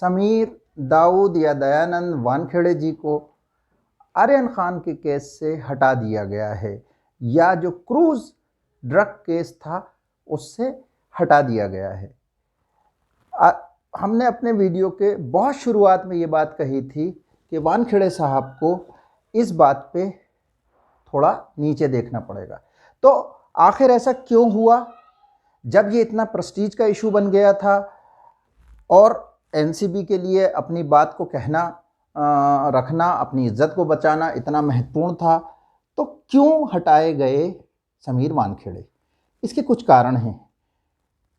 समीर दाऊद या दयानंद वानखेड़े जी को आर्यन खान के केस से हटा दिया गया है, या जो क्रूज ड्रग केस था उससे हटा दिया गया है। हमने अपने वीडियो के बहुत शुरुआत में ये बात कही थी कि वानखेड़े साहब को इस बात पे थोड़ा नीचे देखना पड़ेगा। तो आखिर ऐसा क्यों हुआ? जब ये इतना प्रेस्टीज का इशू बन गया था और एनसीबी के लिए अपनी बात को कहना रखना, अपनी इज्जत को बचाना इतना महत्वपूर्ण था, तो क्यों हटाए गए समीर वानखेड़े? इसके कुछ कारण हैं।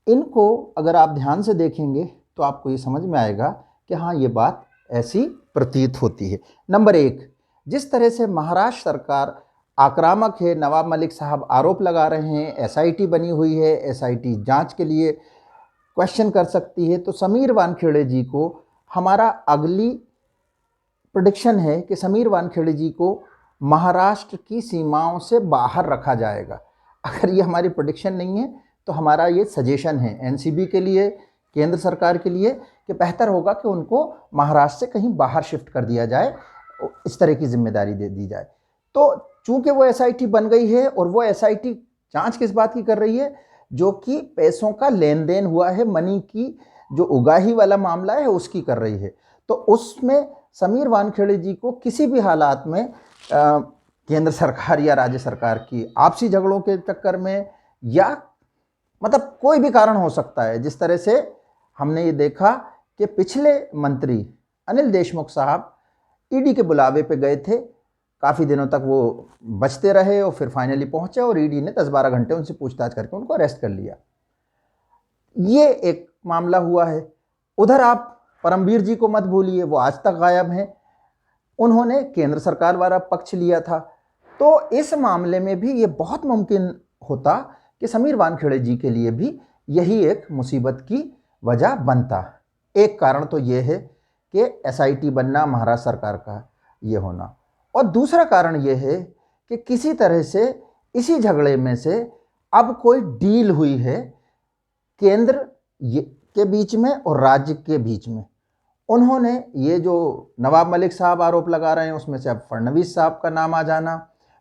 इनको अगर आप ध्यान से देखेंगे तो आपको ये समझ में आएगा कि हाँ, ये बात ऐसी प्रतीत होती है। नंबर एक, जिस तरह से महाराष्ट्र सरकार आक्रामक है, नवाब मलिक साहब आरोप लगा रहे हैं, एसआईटी बनी हुई है, एसआईटी जांच के लिए क्वेश्चन कर सकती है, तो समीर वानखेड़े जी को हमारा अगली प्रेडिक्शन है कि समीर वानखेड़े जी को महाराष्ट्र की सीमाओं से बाहर रखा जाएगा। अगर ये हमारी प्रेडिक्शन नहीं है तो हमारा ये सजेशन है एनसीबी के लिए, केंद्र सरकार के लिए, कि बेहतर होगा कि उनको महाराष्ट्र से कहीं बाहर शिफ्ट कर दिया जाए, इस तरह की जिम्मेदारी दे दी जाए। तो चूंकि वो एसआईटी बन गई है और वो एसआईटी जांच किस बात की कर रही है? जो कि पैसों का लेन देन हुआ है, मनी की जो उगाही वाला मामला है उसकी कर रही है। तो उसमें समीर वानखेड़े जी को किसी भी हालात में केंद्र सरकार या राज्य सरकार की आपसी झगड़ों के चक्कर में, या मतलब कोई भी कारण हो सकता है। जिस तरह से हमने ये देखा कि पिछले मंत्री अनिल देशमुख साहब ईडी के बुलावे पे गए थे, काफ़ी दिनों तक वो बचते रहे और फिर फाइनली पहुंचे और ईडी ने 10-12 घंटे उनसे पूछताछ करके उनको अरेस्ट कर लिया। ये एक मामला हुआ है। उधर आप परमवीर जी को मत भूलिए, वो आज तक गायब हैं। उन्होंने केंद्र सरकार वाला पक्ष लिया था। तो इस मामले में भी ये बहुत मुमकिन होता कि समीर वानखेड़े जी के लिए भी यही एक मुसीबत की वजह बनता। एक कारण तो ये है कि एसआईटी बनना, महाराष्ट्र सरकार का ये होना, और दूसरा कारण ये है कि किसी तरह से इसी झगड़े में से अब कोई डील हुई है केंद्र के बीच में और राज्य के बीच में। उन्होंने ये जो नवाब मलिक साहब आरोप लगा रहे हैं उसमें से अब फडणवीस साहब का नाम आ जाना,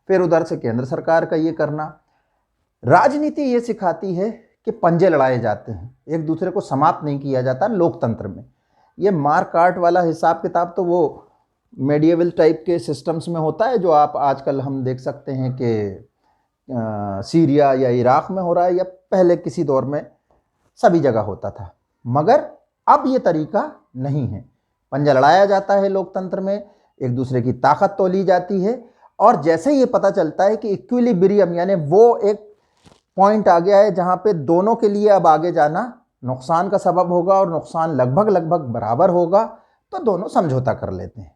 फिर उधर से केंद्र सरकार का ये करना। राजनीति ये सिखाती है कि पंजे लड़ाए जाते हैं, एक दूसरे को समाप्त नहीं किया जाता लोकतंत्र में। ये मार काट वाला हिसाब किताब तो वो मेडिएवल टाइप के सिस्टम्स में होता है, जो आप आजकल हम देख सकते हैं कि सीरिया या इराक में हो रहा है, या पहले किसी दौर में सभी जगह होता था। मगर अब ये तरीका नहीं है। पंजा लड़ाया जाता है लोकतंत्र में, एक दूसरे की ताकत तोली जाती है, और जैसे ये पता चलता है कि इक्विलिब्रियम यानी वो एक पॉइंट आ गया है जहाँ पे दोनों के लिए अब आगे जाना नुकसान का सबब होगा और नुकसान लगभग बराबर होगा, तो दोनों समझौता कर लेते हैं।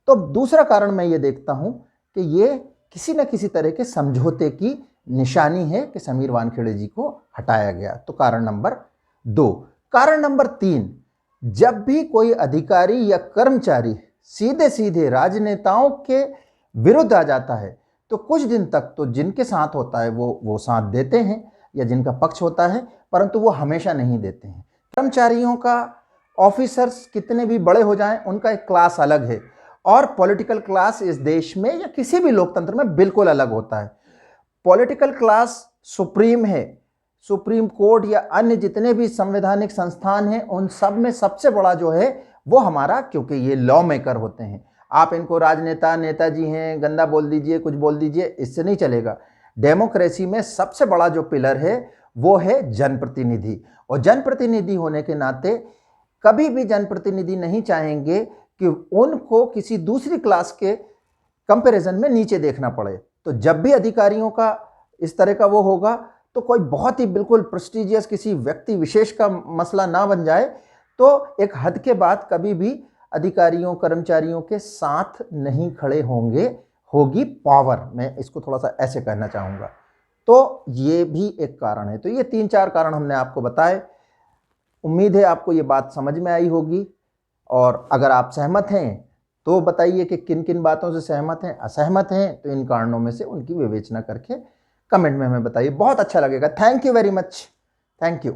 तो दूसरा कारण मैं ये देखता हूँ कि ये किसी न किसी तरह के समझौते की निशानी है कि समीर वानखेड़े जी को हटाया गया। तो कारण नंबर 2। कारण नंबर 3, जब भी कोई अधिकारी या कर्मचारी सीधे सीधे राजनेताओं के विरुद्ध आ जाता है तो कुछ दिन तक तो जिनके साथ होता है वो साथ देते हैं, या जिनका पक्ष होता है, परंतु वो हमेशा नहीं देते हैं। कर्मचारियों का, ऑफिसर्स कितने भी बड़े हो जाएं, उनका एक क्लास अलग है, और पॉलिटिकल क्लास इस देश में या किसी भी लोकतंत्र में बिल्कुल अलग होता है। पॉलिटिकल क्लास सुप्रीम है। सुप्रीम कोर्ट या अन्य जितने भी संवैधानिक संस्थान हैं उन सब में सबसे बड़ा जो है वो हमारा, क्योंकि ये लॉ मेकर होते हैं। आप इनको राजनेता, नेताजी हैं, गंदा बोल दीजिए, कुछ बोल दीजिए, इससे नहीं चलेगा। डेमोक्रेसी में सबसे बड़ा जो पिलर है वो है जनप्रतिनिधि, और जनप्रतिनिधि होने के नाते कभी भी जनप्रतिनिधि नहीं चाहेंगे कि उनको किसी दूसरी क्लास के कंपैरिजन में नीचे देखना पड़े। तो जब भी अधिकारियों का इस तरह का वो होगा तो कोई बहुत ही बिल्कुल प्रेस्टिजियस किसी व्यक्ति विशेष का मसला ना बन जाए, तो एक हद के बाद कभी भी अधिकारियों कर्मचारियों के साथ नहीं खड़े होंगे, होगी पावर। मैं इसको थोड़ा सा ऐसे कहना चाहूँगा। तो ये भी एक कारण है। तो ये 3-4 कारण हमने आपको बताए। उम्मीद है आपको ये बात समझ में आई होगी, और अगर आप सहमत हैं तो बताइए कि किन किन बातों से सहमत हैं। असहमत हैं तो इन कारणों में से उनकी विवेचना करके कमेंट में हमें बताइए, बहुत अच्छा लगेगा। Thank you very much. Thank you.